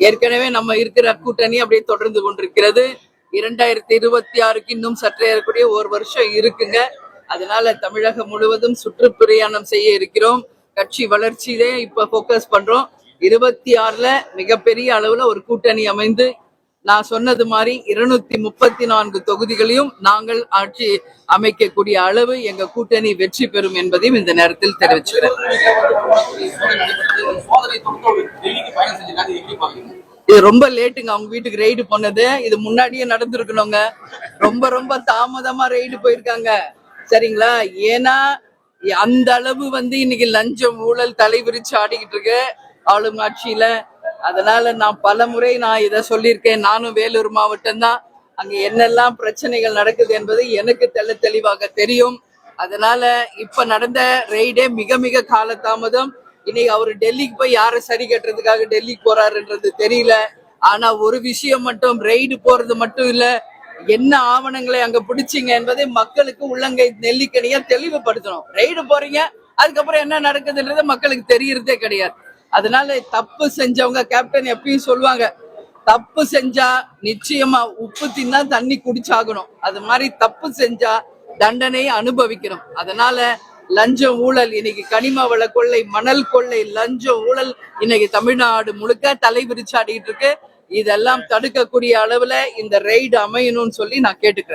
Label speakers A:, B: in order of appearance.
A: ஏற்கனவே நம்ம இருக்கிற கூட்டணி அப்படியே தொடர்ந்து கொண்டிருக்கிறது. 2026க்கு இன்னும் சற்றே ஏறக்கூடிய ஒரு வருஷம் இருக்குங்க. அதனால தமிழகம் முழுவதும் சுற்றுப்பிரயாணம் செய்ய இருக்கிறோம். கட்சி வளர்ச்சியிலே இப்ப போக்கஸ் பண்றோம். 26ல மிகப்பெரிய அளவுல ஒரு கூட்டணி அமைந்து நான் சொன்னது மாதிரி 234 தொகுதிகளையும் நாங்கள் ஆட்சி அமைக்கக்கூடிய அளவு எங்க கூட்டணி வெற்றி பெறும் என்பதையும் இந்த நேரத்தில் தெரிவிச்சுக்கிறேன். இது ரொம்ப லேட்டுங்க. அவங்க வீட்டுக்கு ரெய்டு பண்ணது இது முன்னாடியே நடந்திருக்கணுங்க. ரொம்ப ரொம்ப தாமதமா ரெய்டு போயிருக்காங்க. சரிங்களா? ஏன்னா அந்த அளவு இன்னைக்கு லஞ்சம் ஊழல் தலைவிரிச்சு ஆடிக்கிட்டு இருக்கு ஆளும் ஆட்சியில. அதனால நான் பல முறை இதை சொல்லியிருக்கேன். நானும் வேலூர் மாவட்டம் தான். அங்க என்னெல்லாம் பிரச்சனைகள் நடக்குது என்பது எனக்கு தெளிவாக தெரியும். அதனால இப்ப நடந்த ரெய்டே மிக மிக காலதாமதம். இன்னைக்கு அவரு டெல்லிக்கு போய் யாரை சரி கட்டுறதுக்காக டெல்லிக்கு போறாருன்றது தெரியல. ஆனா ஒரு விஷயம் மட்டும், ரெய்டு போறது மட்டும் இல்ல, என்ன ஆவணங்களை அங்க பிடிச்சிங்க என்பதை மக்களுக்கு உள்ளங்கை நெல்லிக்கனியா தெளிவுபடுத்தணும். ரெய்டு போறீங்க, அதுக்கப்புறம் என்ன நடக்குதுன்றது மக்களுக்கு தெரியறதே கிடையாது. அதனால தப்பு செஞ்சவங்க, கேப்டன் எப்பயும் சொல்லுவாங்க, தப்பு செஞ்சா நிச்சயமா உப்பு தின்னா தண்ணி குடிச்சாகணும். அது மாதிரி தப்பு செஞ்சா தண்டனையை அனுபவிக்கணும். அதனால லஞ்சம் ஊழல், இன்னைக்கு கனிம வள கொள்ளை, மணல் கொள்ளை, லஞ்சம் ஊழல் இன்னைக்கு தமிழ்நாடு முழுக்க தலைவிரிச்சாடிட்டு இருக்கு. இதெல்லாம் தடுக்கக்கூடிய அளவுல இந்த ரெய்டு அமையணும்னு சொல்லி நான் கேட்டுக்கிறேன்.